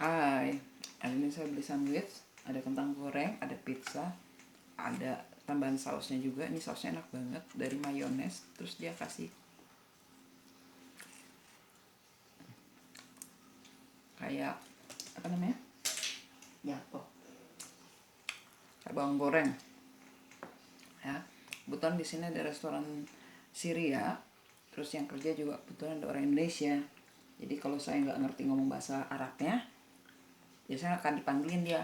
Hai, hari ini saya beli sandwich, ada kentang goreng, ada pizza, ada tambahan sausnya juga. Ini sausnya enak banget, dari mayones. Terus dia kasih kayak apa namanya? Ya, oh, kayak bawang goreng. Ya, kebetulan di sini ada restoran Syria. Terus yang kerja juga kebetulan ada orang Indonesia. Jadi kalau saya nggak ngerti ngomong bahasa Arabnya, biasanya akan dipanggilin dia.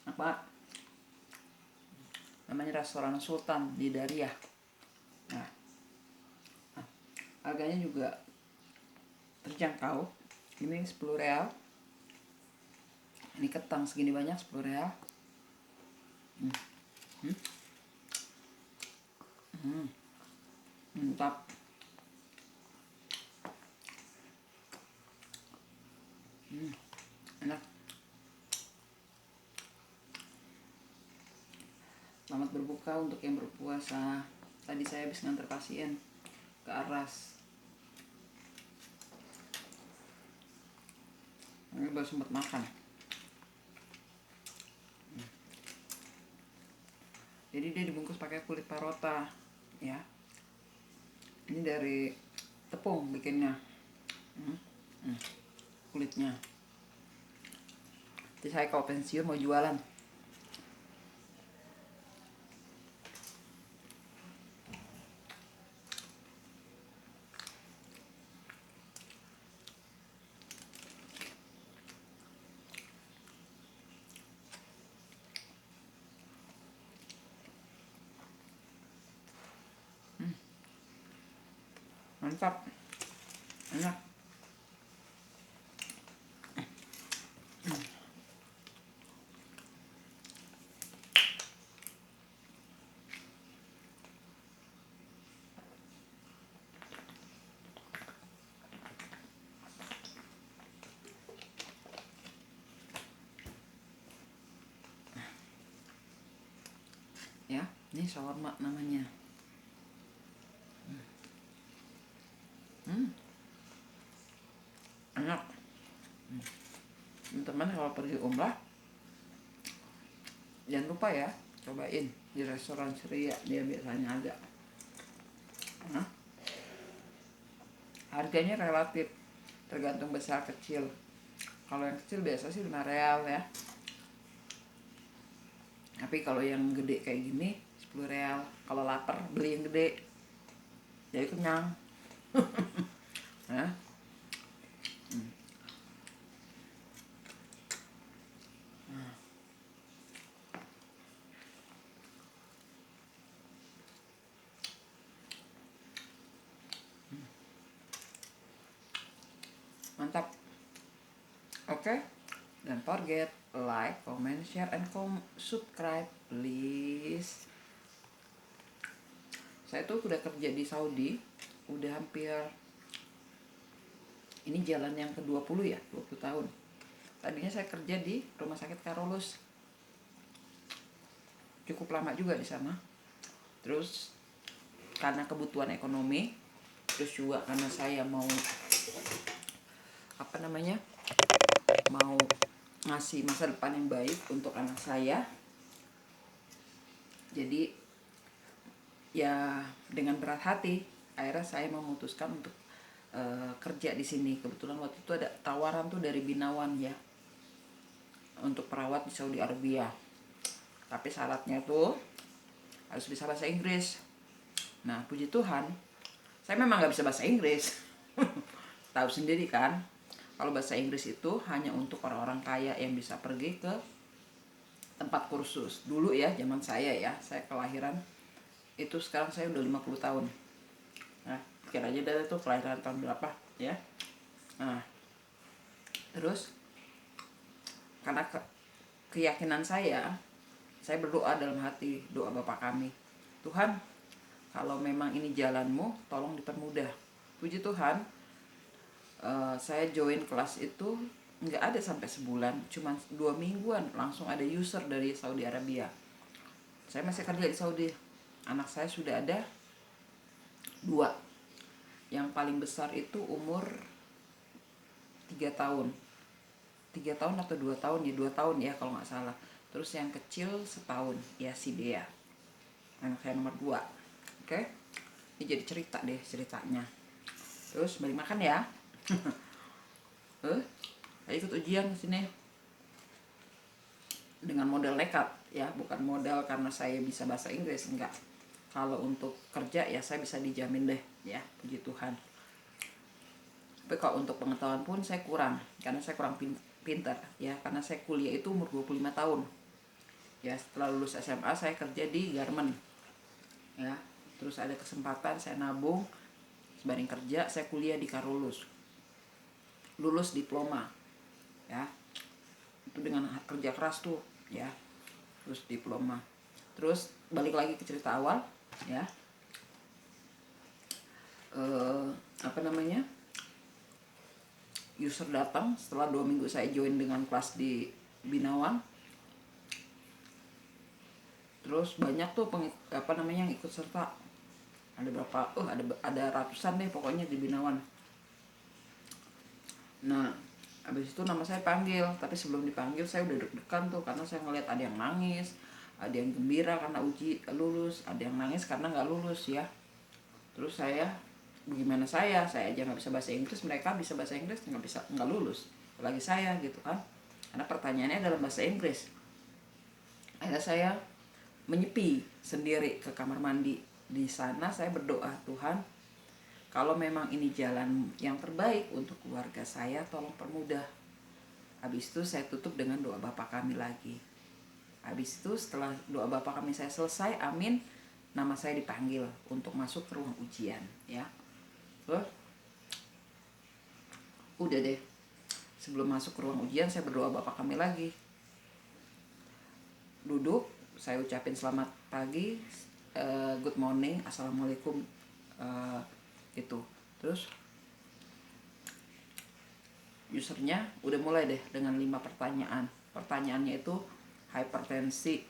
Apa? Namanya restoran Sultan di Dariah. Nah, harganya juga terjangkau. Ini 10 real. Ini ketang segini banyak 10 real. Mantap. Enak. Selamat berbuka untuk yang berpuasa. Tadi saya habis nganter pasien ke Aras. Ini baru sempat makan. Jadi dia dibungkus pakai kulit parota, ya. Ini dari tepung bikinnya, kulitnya. Jadi saya kalau pensiun mau jualan. Mantap, enak. Ya, ini shawarma namanya. Enak. Teman-teman kalau pergi umrah, jangan lupa ya, cobain di restoran Syria, dia biasanya ada. Nah, harganya relatif, tergantung besar kecil. Kalau yang kecil biasa sih 5 real ya. Tapi kalau yang gede kayak gini 10 real. Kalau lapar beli yang gede, jadi kenyang. Nah, mantap. Oke, don't forget like, comment, share, and subscribe please. Saya tuh udah kerja di Saudi, udah hampir, ini jalan yang ke-20 ya, 20 tahun. Tadinya saya kerja di Rumah Sakit Karolus, cukup lama juga di sana. Terus karena kebutuhan ekonomi, terus juga karena saya mau mau ngasih masa depan yang baik untuk anak saya, jadi ya dengan berat hati akhirnya saya memutuskan untuk kerja di sini. Kebetulan waktu itu ada tawaran tuh dari Binawan ya, untuk perawat di Saudi Arabia, tapi syaratnya tuh harus bisa bahasa Inggris. Nah, puji Tuhan saya memang nggak bisa bahasa Inggris. Tahu sendiri kan, kalau bahasa Inggris itu hanya untuk orang-orang kaya yang bisa pergi ke tempat kursus. Dulu ya, zaman saya ya, saya kelahiran itu, sekarang saya udah 50 tahun. Nah, pikir aja dari itu kelahiran tahun berapa ya. Nah, terus karena keyakinan saya berdoa dalam hati, doa Bapak kami, Tuhan, kalau memang ini jalanmu, tolong dipermudah. Puji Tuhan, saya join kelas itu nggak ada sampai sebulan, cuma 2 mingguan langsung ada user dari Saudi Arabia. Saya masih kerja di Saudi, anak saya sudah ada 2. Yang paling besar itu umur 3 tahun, 3 tahun atau 2 tahun ya, 2 tahun ya kalau nggak salah. Terus yang kecil setahun ya, si Dea, anak saya nomor 2. Oke, ini jadi cerita deh ceritanya. Terus balik makan ya. Saya ikut ujian sini dengan modal nekat ya, bukan modal karena saya bisa bahasa Inggris, enggak. Kalau untuk kerja ya saya bisa dijamin deh ya, puji Tuhan. Tapi kalau untuk pengetahuan pun saya kurang, karena saya kurang pintar ya, karena saya kuliah itu umur 25 tahun. Ya, setelah lulus SMA saya kerja di garment. Ya, terus ada kesempatan saya nabung, sembari kerja saya kuliah di Karolus. Lulus diploma. Ya. Itu dengan kerja keras tuh, ya. Terus diploma. Terus balik lagi ke cerita awal, ya. Apa namanya? User datang setelah 2 minggu saya join dengan kelas di Binawan. Terus banyak tuh yang ikut serta. Ada berapa? Ada ratusan deh pokoknya di Binawan. Nah, habis itu nama saya panggil, tapi sebelum dipanggil saya udah deg-degan tuh, karena saya ngeliat ada yang nangis, ada yang gembira karena uji lulus, ada yang nangis karena nggak lulus ya. Terus bagaimana saya aja nggak bisa bahasa Inggris, mereka bisa bahasa Inggris nggak lulus, apalagi saya gitu kan, karena pertanyaannya dalam bahasa Inggris. Akhirnya saya menyepi sendiri ke kamar mandi. Di sana saya berdoa, Tuhan, kalau memang ini jalan yang terbaik untuk keluarga saya, tolong permudah. Habis itu saya tutup dengan doa Bapa Kami lagi. Habis itu setelah doa Bapa Kami saya selesai, amin, nama saya dipanggil untuk masuk ke ruang ujian ya. Udah deh, sebelum masuk ke ruang ujian saya berdoa Bapa Kami lagi. Duduk, saya ucapin selamat pagi, good morning, assalamualaikum, gitu. Terus usernya udah mulai deh dengan 5 pertanyaan. Pertanyaannya itu hipertensi,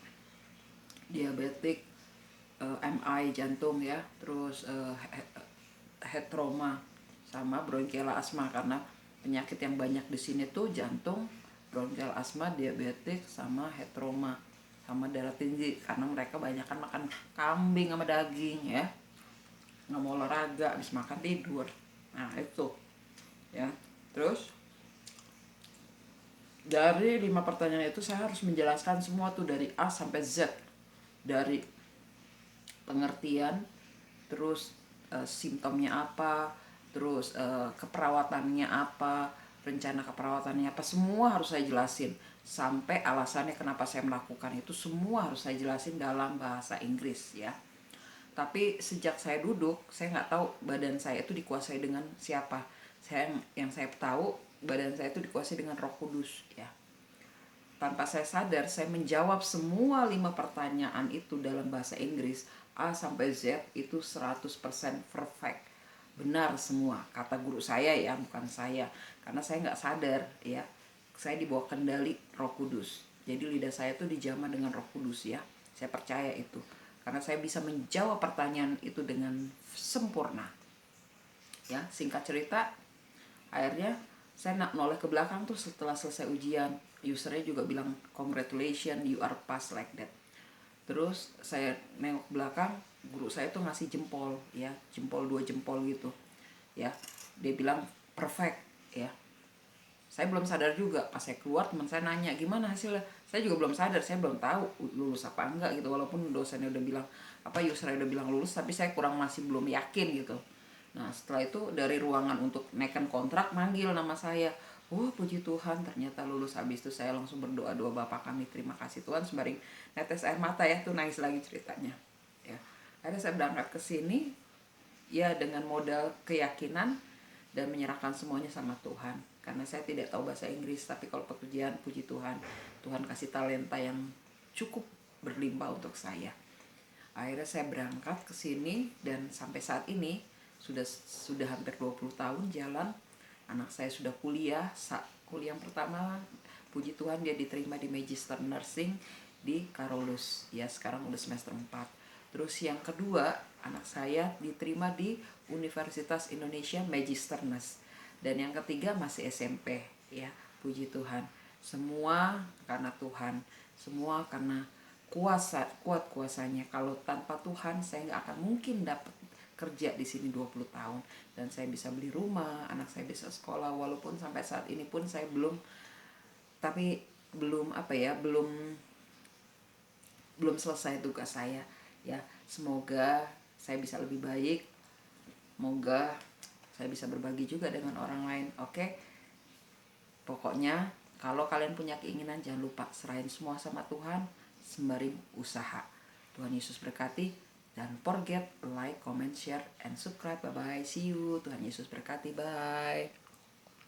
diabetik, MI jantung ya, terus head trauma sama bronchial asma, karena penyakit yang banyak di sini tuh jantung, bronchial asma, diabetik sama head trauma sama darah tinggi, karena mereka banyakan makan kambing sama daging ya, nggak mau olahraga, habis makan tidur. Nah itu ya. Terus dari 5 pertanyaan itu saya harus menjelaskan semua tuh dari A sampai Z, dari pengertian, terus simptomnya apa, terus keperawatannya apa, rencana keperawatannya apa, semua harus saya jelasin. Sampai alasannya kenapa saya melakukan itu semua harus saya jelasin dalam bahasa Inggris ya. Tapi sejak saya duduk, saya nggak tahu badan saya itu dikuasai dengan siapa. Yang saya tahu badan saya itu dikuasai dengan Roh Kudus ya. Tanpa saya sadar, saya menjawab semua 5 pertanyaan itu dalam bahasa Inggris A sampai Z itu 100% perfect. Benar semua, kata guru saya ya, bukan saya. Karena saya nggak sadar ya, saya dibawa kendali Roh Kudus. Jadi lidah saya itu dijamah dengan Roh Kudus ya. Saya percaya itu. Karena saya bisa menjawab pertanyaan itu dengan sempurna. Ya, singkat cerita, akhirnya saya noleh ke belakang tuh setelah selesai ujian. Usernya juga bilang congratulations, you are pass like that. Terus saya nengok belakang, guru saya tuh ngasih jempol ya, jempol 2 jempol gitu ya. Dia bilang perfect ya. Saya belum sadar juga, pas saya keluar teman saya nanya gimana hasilnya. Saya juga belum sadar, saya belum tahu lulus apa enggak gitu, walaupun dosennya udah bilang usernya udah bilang lulus, tapi saya masih belum yakin gitu. Nah setelah itu dari ruangan untuk naikkan kontrak manggil nama saya. Puji Tuhan ternyata lulus. Habis itu saya langsung berdoa, doa Bapa Kami, terima kasih Tuhan, sembari netes air mata ya, tuh nangis lagi ceritanya ya. Akhirnya saya berangkat ke sini ya dengan modal keyakinan dan menyerahkan semuanya sama Tuhan, karena saya tidak tahu bahasa Inggris, tapi kalau pekerjaan puji Tuhan, Tuhan kasih talenta yang cukup berlimpah untuk saya. Akhirnya saya berangkat ke sini dan sampai saat ini sudah hampir 20 tahun jalan. Anak saya sudah kuliah yang pertama puji Tuhan dia diterima di Magister Nursing di Karolus ya, sekarang udah semester 4. Terus yang kedua anak saya diterima di Universitas Indonesia Magister Nurse. Dan yang ketiga masih SMP ya. Puji Tuhan. Semua karena Tuhan. Semua karena kuat kuasanya. Kalau tanpa Tuhan saya nggak akan mungkin dapat kerja di sini 20 tahun, dan saya bisa beli rumah, anak saya bisa sekolah, walaupun sampai saat ini pun saya belum, tapi belum belum selesai tugas saya ya. Semoga saya bisa lebih baik, semoga saya bisa berbagi juga dengan orang lain. Oke, pokoknya kalau kalian punya keinginan, jangan lupa serahin semua sama Tuhan sembari usaha. Tuhan Yesus berkati. Dan forget like, comment, share, and subscribe. Bye bye, see you. Tuhan Yesus berkati. Bye.